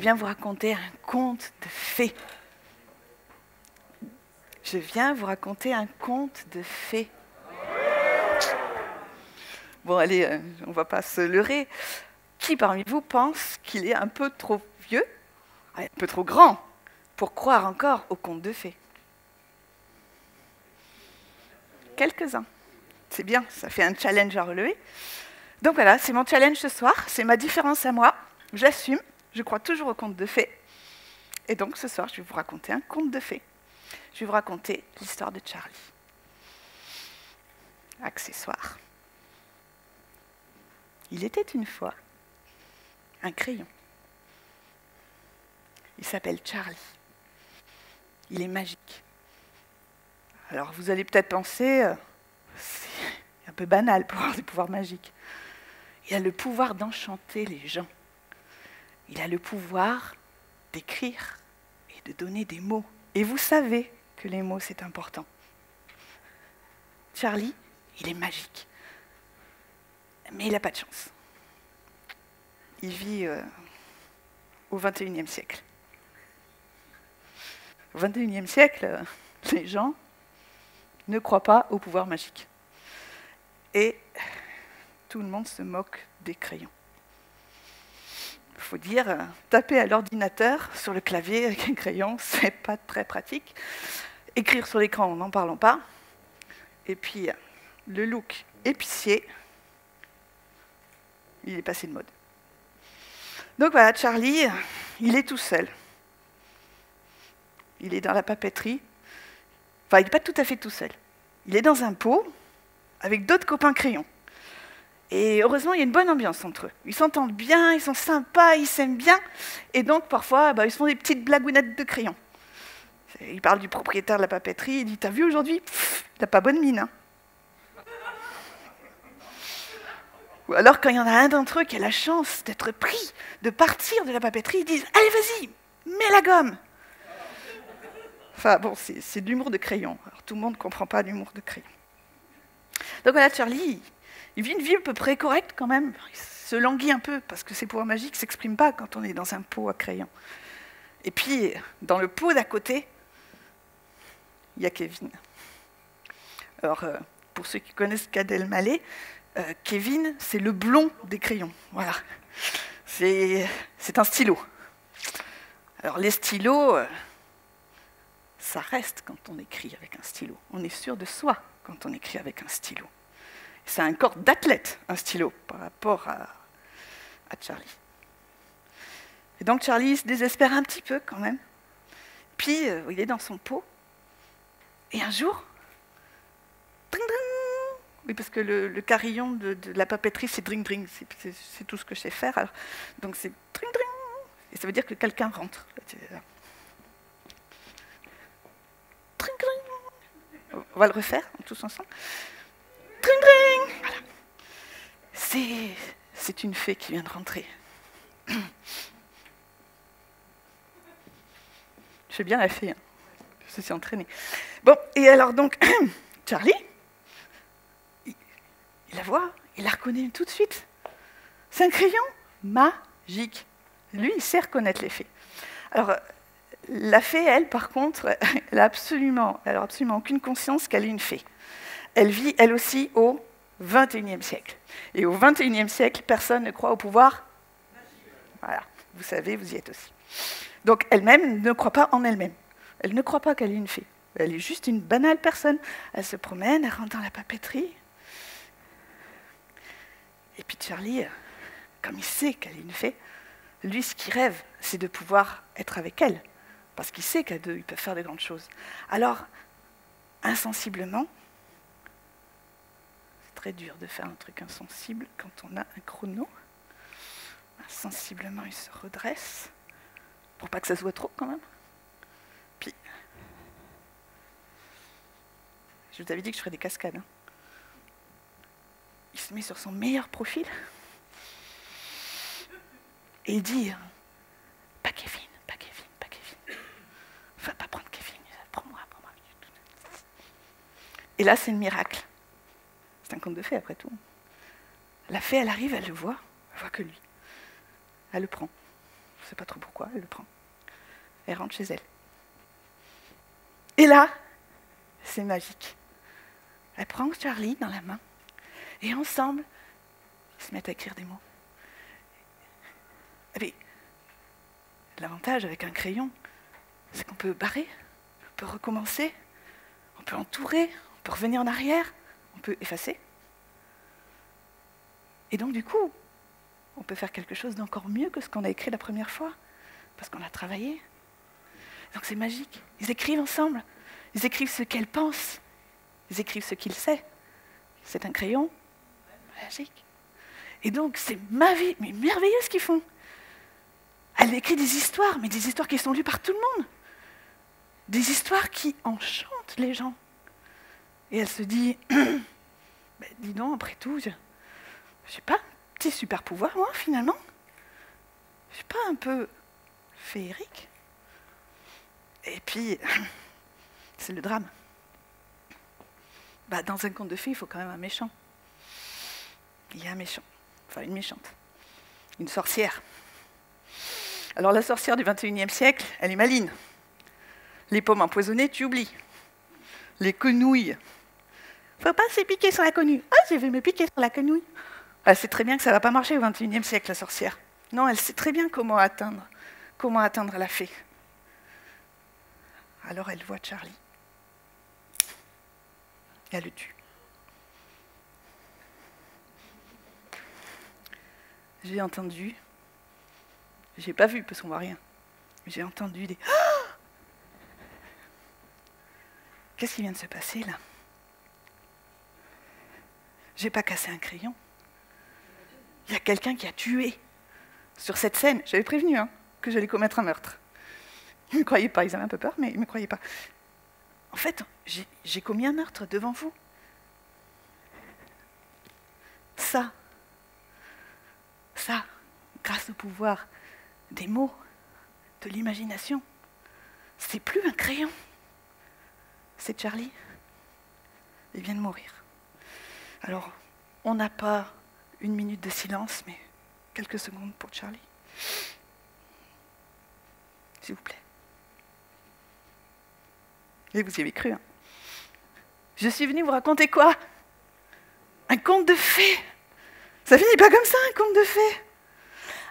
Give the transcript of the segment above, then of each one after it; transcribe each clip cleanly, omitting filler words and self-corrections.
viens vous raconter un conte de fées. Je viens vous raconter un conte de fées. Bon, allez, on ne va pas se leurrer. Qui parmi vous pense qu'il est un peu trop vieux, un peu trop grand, pour croire encore aux contes de fées? Quelques-uns. C'est bien, ça fait un challenge à relever. Donc voilà, c'est mon challenge ce soir, c'est ma différence à moi. J'assume, je crois toujours aux contes de fées. Et donc ce soir, je vais vous raconter un conte de fées. Je vais vous raconter l'histoire de Charlie. Accessoire. Il était une fois un crayon. Il s'appelle Charlie. Il est magique. Alors vous allez peut-être penser, c'est un peu banal pour avoir des pouvoirs magiques. Il a le pouvoir d'enchanter les gens. Il a le pouvoir d'écrire et de donner des mots. Et vous savez que les mots, c'est important. Charlie, il est magique. Mais il n'a pas de chance. Il vit au XXIe siècle. Au XXIe siècle, les gens ne croient pas au pouvoir magique. Et tout le monde se moque des crayons. Il faut dire, taper à l'ordinateur sur le clavier avec un crayon, c'est pas très pratique. Écrire sur l'écran, n'en parlons pas. Et puis, le look épicier, il est passé de mode. Donc voilà, Charlie, il est tout seul. Il est dans la papeterie. Enfin, il n'est pas tout à fait tout seul. Il est dans un pot avec d'autres copains crayons. Et heureusement, il y a une bonne ambiance entre eux. Ils s'entendent bien, ils sont sympas, ils s'aiment bien. Et donc, parfois, ils se font des petites blagounettes de crayons. Il parle du propriétaire de la papeterie, il dit « T'as vu aujourd'hui? T'as pas bonne mine, hein ?» Ou alors, quand il y en a un d'entre eux qui a la chance d'être pris, de partir de la papeterie, ils disent « Allez, vas-y, mets la gomme !» Enfin, bon, c'est de l'humour de crayon. Alors, tout le monde ne comprend pas l'humour de crayon. Donc voilà, Charlie, il vit une vie à peu près correcte quand même. Il se languit un peu, parce que ses pouvoirs magiques ne s'expriment pas quand on est dans un pot à crayon. Et puis, dans le pot d'à côté, il y a Kevin. Alors, pour ceux qui connaissent Gad Elmaleh, Kevin, c'est le blond des crayons. Voilà. C'est un stylo. Alors, les stylos, ça reste quand on écrit avec un stylo. On est sûr de soi quand on écrit avec un stylo. C'est un corps d'athlète, un stylo, par rapport à Charlie. Et donc, Charlie se désespère un petit peu quand même. Puis, il est dans son pot. Et un jour, dring, dring, oui, parce que le carillon de la papeterie, c'est dring dring, c'est tout ce que je sais faire. Alors, donc c'est dring dring, et ça veut dire que quelqu'un rentre. Dring dring. On va le refaire tous ensemble. Dring dring. Voilà. C'est une fée qui vient de rentrer. Je fais bien la fée, hein. Je suis entraînée. Bon, et alors donc, Charlie, il la voit, il la reconnaît tout de suite. C'est un crayon magique. Lui, il sait reconnaître les fées. Alors, la fée, elle, par contre, elle n'a absolument aucune conscience qu'elle est une fée. Elle vit, elle aussi, au XXIe siècle. Et au XXIe siècle, personne ne croit au pouvoir magique. Voilà, vous savez, vous y êtes aussi. Donc, elle-même ne croit pas en elle-même. Elle ne croit pas qu'elle est une fée. Elle est juste une banale personne. Elle se promène, elle rentre dans la papeterie. Et puis Charlie, comme il sait qu'elle est une fée, lui, ce qu'il rêve, c'est de pouvoir être avec elle. Parce qu'il sait qu'à deux, ils peuvent faire de grandes choses. Alors, insensiblement, c'est très dur de faire un truc insensible quand on a un chrono. Insensiblement, il se redresse, pour pas que ça se voit trop quand même. Puis, je vous avais dit que je ferais des cascades. Hein. Il se met sur son meilleur profil et il dit « Pas Kevin, pas Kevin, pas Kevin. Va pas prendre Kevin, prends-moi, prends-moi. » Et là, c'est le miracle. C'est un conte de fées, après tout. La fée, elle arrive, elle le voit, elle voit que lui. Elle le prend. ne sait pas trop pourquoi, elle le prend. Elle rentre chez elle. Et là, c'est magique. Elle prend Charlie dans la main et ensemble, ils se mettent à écrire des mots. Et puis, l'avantage avec un crayon, c'est qu'on peut barrer, on peut recommencer, on peut entourer, on peut revenir en arrière, on peut effacer. Et donc, du coup, on peut faire quelque chose d'encore mieux que ce qu'on a écrit la première fois, parce qu'on a travaillé. Donc c'est magique. Ils écrivent ensemble. Ils écrivent ce qu'elle pense. Ils écrivent ce qu'il sait. C'est un crayon magique. Et donc c'est mais merveilleux ce qu'ils font. Elle écrit des histoires, mais des histoires qui sont lues par tout le monde. Des histoires qui enchantent les gens. Et elle se dit, dis donc, après tout, je sais pas, petit super pouvoir, moi, finalement. Je suis pas un peu féerique. Et puis, c'est le drame. Dans un conte de fées, il faut quand même un méchant. Il y a un méchant, enfin une méchante, une sorcière. Alors la sorcière du 21e siècle, elle est maligne. Les pommes empoisonnées, tu oublies. Les quenouilles. Faut pas se piquer sur la quenouille. Ah, je vais me piquer sur la quenouille. Elle sait très bien que ça ne va pas marcher au 21e siècle, la sorcière. Non, elle sait très bien comment atteindre la fée. Alors elle voit Charlie. Et elle le tue. J'ai entendu, j'ai pas vu parce qu'on voit rien, j'ai entendu des... Oh, qu'est-ce qui vient de se passer là? J'ai pas cassé un crayon. Il y a quelqu'un qui a tué. Sur cette scène, j'avais prévenu que j'allais commettre un meurtre. Ils ne me croyaient pas, ils avaient un peu peur, mais ils ne me croyaient pas. En fait, j'ai commis un meurtre devant vous. Ça, grâce au pouvoir des mots, de l'imagination, c'est plus un crayon. C'est Charlie. Il vient de mourir. Alors, on n'a pas une minute de silence, mais quelques secondes pour Charlie. S'il vous plaît. Et vous y avez cru, Je suis venue vous raconter quoi? Un conte de fées. Ça finit pas comme ça, un conte de fées.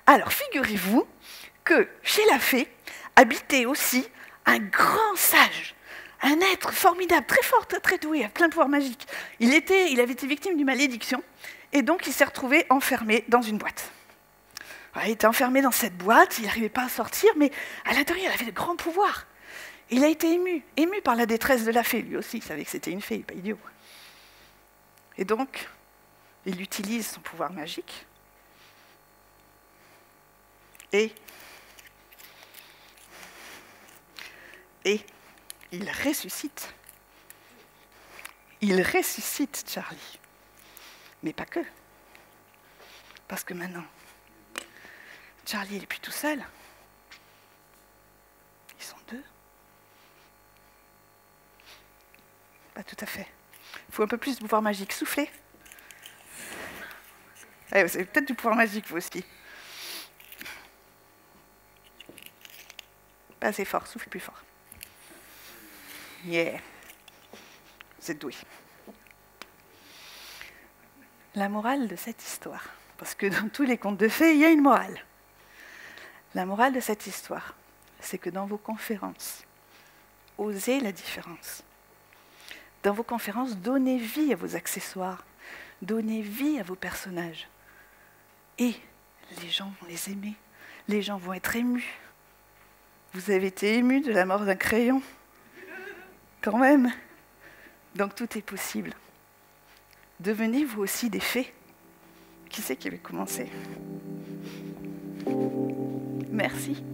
Alors, figurez-vous que chez la fée habitait aussi un grand sage, un être formidable, très fort, très doué, plein de pouvoirs magiques. Il avait été victime d'une malédiction, et donc il s'est retrouvé enfermé dans une boîte. Il était enfermé dans cette boîte, il n'arrivait pas à sortir, mais à l'intérieur, il avait de grands pouvoirs. Il a été ému par la détresse de la fée, lui aussi, il savait que c'était une fée, il n'est pas idiot. Et donc, il utilise son pouvoir magique, et il ressuscite. Il ressuscite Charlie. Mais pas que. Parce que maintenant, Charlie n'est plus tout seul. Ils sont deux. Pas tout à fait. Il faut un peu plus de pouvoir magique. Soufflez. Allez, vous avez peut-être du pouvoir magique, vous aussi. Pas assez fort, soufflez plus fort. Yeah. Vous êtes doués. La morale de cette histoire, parce que dans tous les contes de fées, il y a une morale. La morale de cette histoire, c'est que dans vos conférences, osez la différence. Dans vos conférences, donnez vie à vos accessoires, donnez vie à vos personnages. Et les gens vont les aimer, les gens vont être émus. Vous avez été émus de la mort d'un crayon, quand même. Donc tout est possible. Devenez vous aussi des fées. Qui c'est qui veut commencer? Merci.